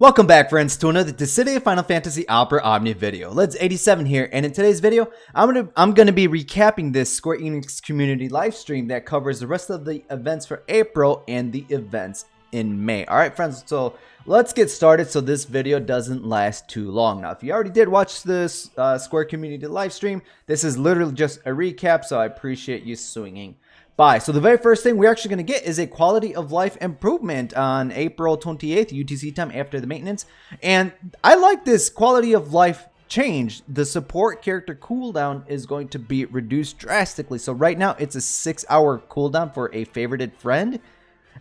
Welcome back, friends, to another Dissidia Final Fantasy Opera Omni video. Let's87 here, and in today's video, I'm gonna be recapping this Square Enix community live stream that covers the rest of the events for April and the events in May. Alright, friends, so let's get started so this video doesn't last too long. Now, if you already did watch this Square community live stream, this is literally just a recap, so I appreciate you swinging by. So the very first thing we're actually going to get is a quality of life improvement on April 28th UTC time after the maintenance, and I like this quality of life change. The support character cooldown is going to be reduced drastically. So right now it's a 6-hour cooldown for a favorited friend.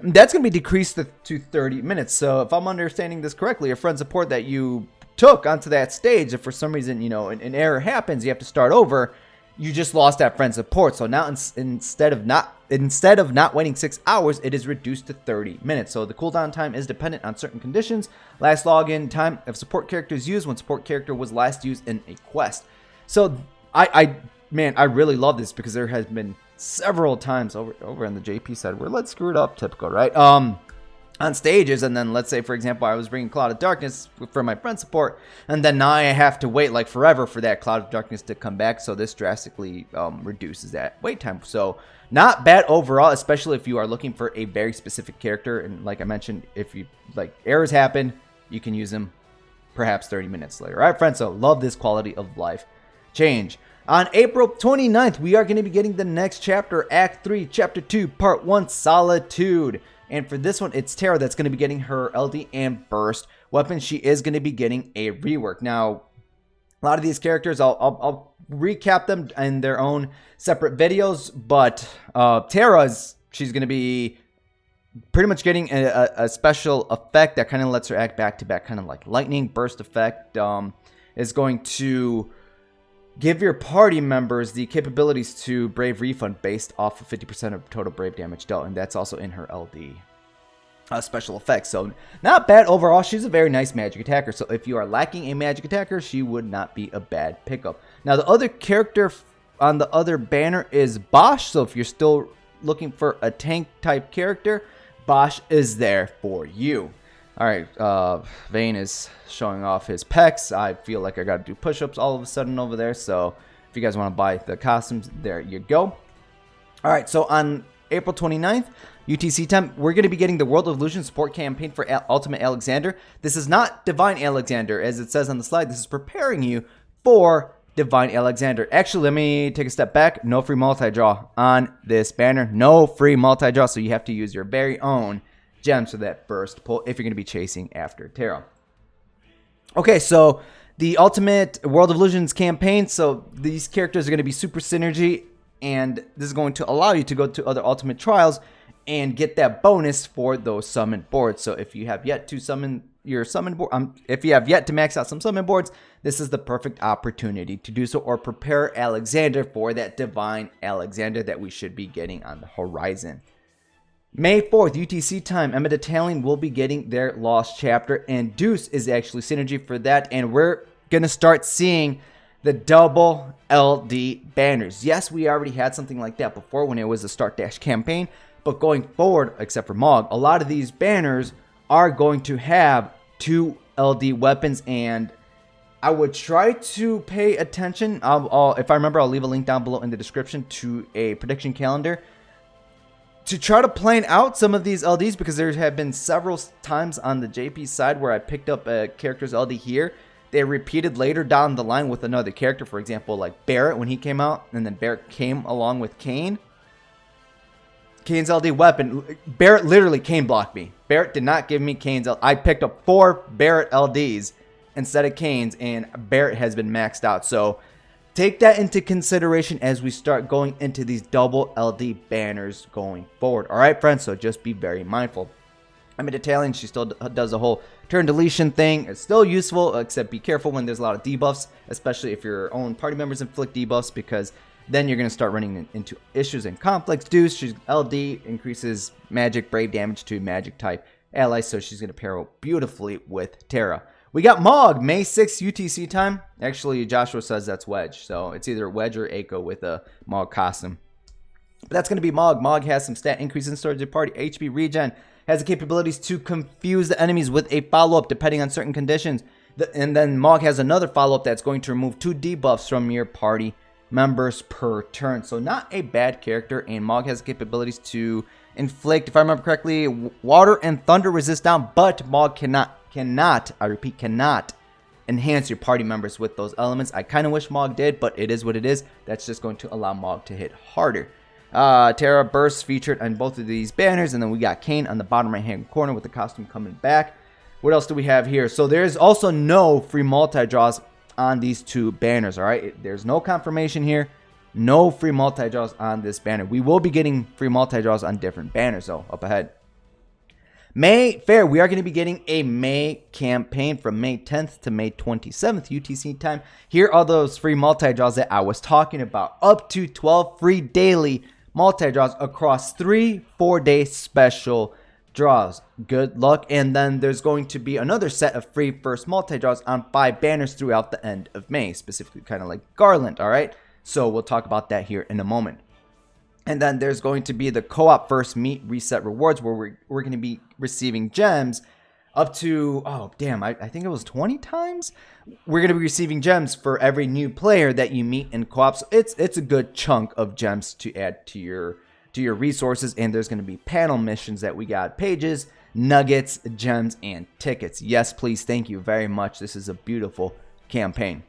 That's going to be decreased to 30 minutes. So if I'm understanding this correctly, a friend support that you took onto that stage, if for some reason, an error happens, you have to start over, you just lost that friend support. So now instead of not waiting 6 hours, it is reduced to 30 minutes. So the cooldown time is dependent on certain conditions. Last login time of support character is used when support character was last used in a quest. So I really love this because there has been several times over on the JP side where let's screw it up, typical, right? On stages, and then let's say, for example, I was bringing Cloud of Darkness for my friend support, and then now I have to wait like forever for that Cloud of Darkness to come back. So this drastically reduces that wait time. So not bad overall, especially if you are looking for a very specific character. And like I mentioned, if you like errors happen, you can use them perhaps 30 minutes later. All right, friends, so love this quality of life change. On April 29th, we are going to be getting the next chapter, Act 3, Chapter 2, Part 1, Solitude. And for this one, it's Terra that's going to be getting her LD and Burst weapon. She is going to be getting a rework. Now, a lot of these characters, I'll recap them in their own separate videos. But she's going to be pretty much getting a special effect that kind of lets her act back-to-back, kind of like lightning. Burst effect is going to give your party members the capabilities to Brave Refund based off of 50% of total Brave damage dealt, and that's also in her LD special effects. So not bad overall. She's a very nice magic attacker, so if you are lacking a magic attacker, she would not be a bad pickup. Now the other character on the other banner is Bosch, so if you're still looking for a tank type character, Bosch is there for you. Alright, Vayne is showing off his pecs. I feel like I gotta do push-ups all of a sudden over there, so if you guys want to buy the costumes, there you go. Alright, so on April 29th, UTC time, we're going to be getting the World of Illusion support campaign for Ultimate Alexander. This is not Divine Alexander, as it says on the slide. This is preparing you for Divine Alexander. Actually, let me take a step back. No free multi-draw on this banner. No free multi-draw, so you have to use your very own gems for that burst pull if you're going to be chasing after Terra. Okay, so the Ultimate World of Illusions campaign, so these characters are going to be super synergy, and this is going to allow you to go to other Ultimate Trials and get that bonus for those summon boards. So if you have yet to summon your summon board, if you have yet to max out some summon boards, this is the perfect opportunity to do so, or prepare Alexander for that Divine Alexander that we should be getting on the horizon. May 4th, UTC time, Emma Detailing will be getting their Lost Chapter, and Deuce is actually synergy for that, and we're going to start seeing the double LD banners. Yes, we already had something like that before when it was a Start Dash campaign, but going forward, except for Mog, a lot of these banners are going to have 2 LD weapons, and I would try to pay attention. If I remember, I'll leave a link down below in the description to a prediction calendar to try to plan out some of these LDs, because there have been several times on the JP side where I picked up a character's LD here. They repeated later down the line with another character, for example, like Barrett when he came out, and then Barrett came along with Kane. Kane's LD weapon, Barrett literally Kane blocked me. Barrett did not give me Kane's LD. I picked up 4 Barrett LDs instead of Kane's, and Barrett has been maxed out. So take that into consideration as we start going into these double LD banners going forward. Alright, friends, so just be very mindful. I'm Italian, she still does a whole turn deletion thing. It's still useful, except be careful when there's a lot of debuffs, especially if your own party members inflict debuffs, because then you're going to start running into issues and conflicts. Deuce, she's LD, increases magic brave damage to magic type allies, so she's going to pair up beautifully with Terra. We got Mog, May 6th UTC time. Actually, Joshua says that's Wedge, so it's either Wedge or Eiko with a Mog costume. But that's going to be Mog. Mog has some stat increase in storage of party, HP regen, has the capabilities to confuse the enemies with a follow-up depending on certain conditions. And then Mog has another follow-up that's going to remove 2 debuffs from your party members per turn. So not a bad character, and Mog has the capabilities to inflict, if I remember correctly, water and thunder resist down, but Mog cannot, I repeat, cannot enhance your party members with those elements. I kind of wish Mog did, but it is what it is. That's just going to allow Mog to hit harder. Terra Burst featured on both of these banners, and then we got Kane on the bottom right hand corner with the costume coming back. What else do we have here? So there's also no free multi-draws on these 2 banners, all right? There's no confirmation here. No free multi-draws on this banner. We will be getting free multi-draws on different banners, though, up ahead. May Fair, we are going to be getting a May campaign from May 10th to May 27th UTC time. Here are those free multi-draws that I was talking about. Up to 12 free daily multi-draws across 3 4-day special draws. Good luck. And then there's going to be another set of free first multi-draws on 5 banners throughout the end of May, specifically kind of like Garland, all right? So we'll talk about that here in a moment. And then there's going to be the co-op first meet reset rewards, where we're going to be receiving gems up to, oh damn, I think it was 20 times. We're going to be receiving gems for every new player that you meet in co-op. So it's a good chunk of gems to add to your resources. And there's going to be panel missions that we got: pages, nuggets, gems, and tickets. Yes, please, thank you very much. This is a beautiful campaign.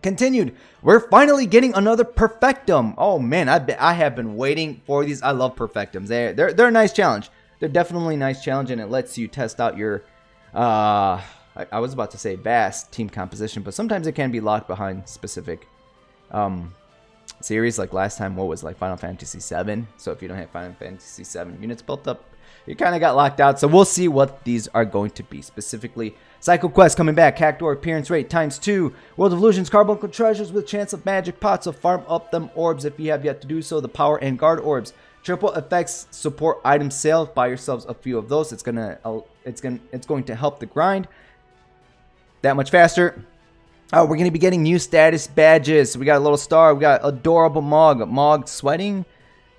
Continued, we're finally getting another Perfectum. Oh man, I have been waiting for these. I love Perfectums. They're a nice challenge. They're definitely a nice challenge, and it lets you test out your I was about to say vast team composition, but sometimes it can be locked behind specific series. Like last time, what was like Final Fantasy VII. So if you don't have Final Fantasy VII units built up, you kind of got locked out. So we'll see what these are going to be specifically. Cycle Quest coming back. Cactuar appearance rate ×2. World of Illusions Carbuncle treasures with chance of magic pots. So farm up them orbs if you have yet to do so. The power and guard orbs. Triple effects support item sales. Buy yourselves a few of those. It's going to help the grind that much faster. We're going to be getting new status badges. So we got a little star. We got adorable Mog sweating,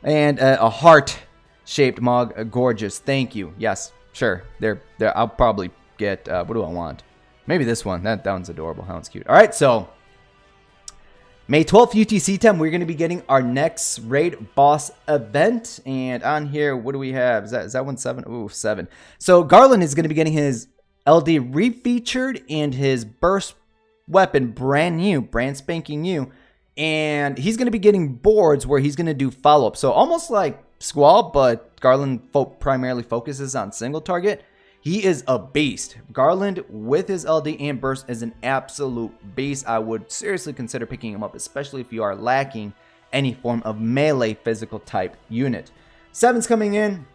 and a heart shaped Mog. Gorgeous. Thank you. Yes, sure. They're I'll probably get what do I want? Maybe this one. That one's adorable. That one's cute. All right, so May 12th UTC time, we're going to be getting our next raid boss event. And on here, what do we have? Is that one 7? Ooh, 7. So Garland is going to be getting his LD refeatured and his burst weapon brand new, brand spanking new. And he's going to be getting boards where he's going to do follow-up. So almost like Squall, but Garland primarily focuses on single target. He is a beast. Garland with his LD and burst is an absolute beast. I would seriously consider picking him up, especially if you are lacking any form of melee physical type unit. 7's coming in.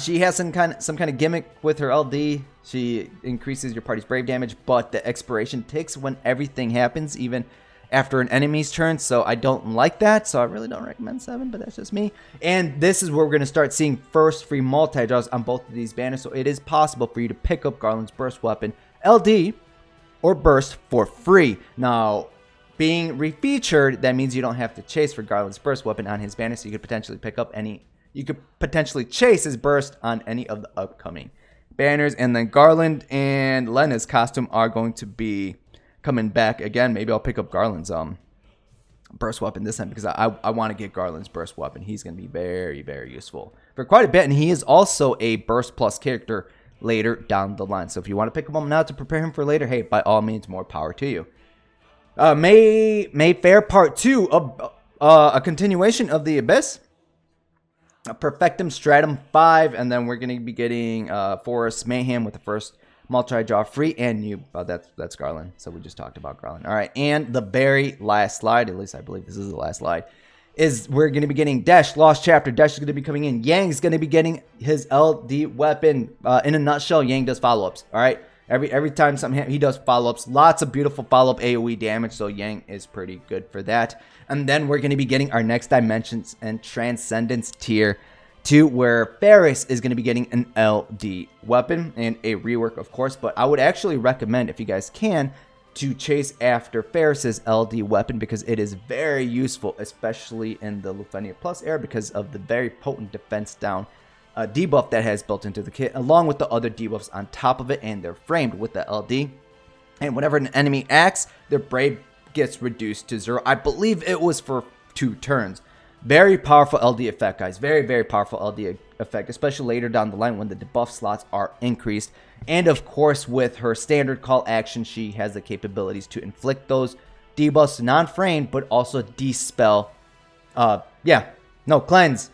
She has some kind of gimmick with her LD. She increases your party's brave damage, but the expiration ticks when everything happens, even after an enemy's turn, so I don't like that. So I really don't recommend 7, but that's just me. And this is where we're going to start seeing first free multi-draws on both of these banners, so it is possible for you to pick up Garland's burst weapon, LD, or burst for free. Now, being refeatured, that means you don't have to chase for Garland's burst weapon on his banner, so you could potentially pick up you could potentially chase his burst on any of the upcoming banners. And then Garland and Lena's costume are going to be coming back again. Maybe I'll pick up Garland's burst weapon this time, because I want to get Garland's burst weapon. He's going to be very, very useful for quite a bit, and he is also a burst plus character later down the line. So if you want to pick him up now to prepare him for later, hey, by all means, more power to you. May Fair Part 2, a continuation of the Abyss. Perfectum Stratum 5, and then we're going to be getting Forest Mayhem with the first multi-draw free and new. That's Garland, so we just talked about Garland. All right, and the very last slide, at least I believe this is the last slide, is we're going to be getting Dash Lost Chapter. Dash is going to be coming in. Yang's going to be getting his LD weapon. In a nutshell, Yang does follow-ups. All right, every time something happens, he does follow-ups. Lots of beautiful follow-up AoE damage, so Yang is pretty good for that. And then we're going to be getting our Next Dimensions and Transcendence tier 2, where Ferris is going to be getting an LD weapon and a rework, of course. But I would actually recommend, if you guys can, to chase after Ferris's LD weapon, because it is very useful, especially in the Lufenia Plus era, because of the very potent defense down debuff that has built into the kit, along with the other debuffs on top of it, and they're framed with the LD. And whenever an enemy acts, their Brave gets reduced to 0. I believe it was for 2 turns. Very powerful LD effect, guys. Very, very powerful LD effect, especially later down the line when the debuff slots are increased. And of course, with her standard call action, she has the capabilities to inflict those debuffs non-framed, but also dispel, cleanse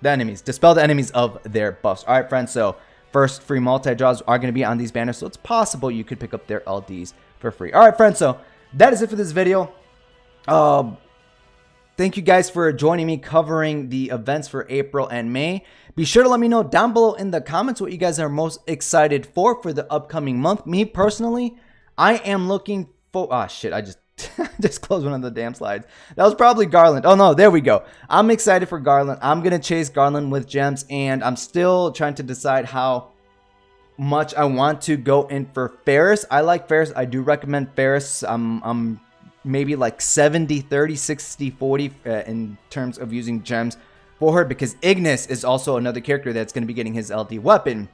the enemies. Dispel the enemies of their buffs. Alright, friends, so first free multi-draws are going to be on these banners, so it's possible you could pick up their LDs for free. Alright, friends, so that is it for this video. Thank you guys for joining me covering the events for April and May. Be sure to let me know down below in the comments what you guys are most excited for the upcoming month. Me personally, I am looking for... Ah, shit, I just closed one of the damn slides. That was probably Garland. Oh, no, there we go. I'm excited for Garland. I'm going to chase Garland with gems, and I'm still trying to decide how much I want to go in for Ferris. I like Ferris. I do recommend Ferris. I'm maybe like 70, 30, 60, 40 in terms of using gems for her, because Ignis is also another character that's going to be getting his LD weapon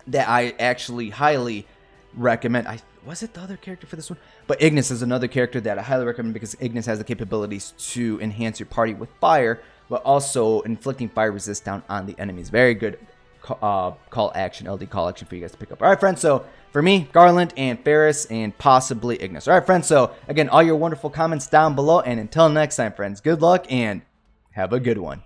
that I actually highly recommend. Was it the other character for this one? But Ignis is another character that I highly recommend, because Ignis has the capabilities to enhance your party with fire, but also inflicting fire resist down on the enemies. Very good call action, LD call action for you guys to pick up. All right, friends, so for me, Garland and Ferris and possibly Ignis. All right, friends, so again, all your wonderful comments down below, and until next time, friends, good luck and have a good one.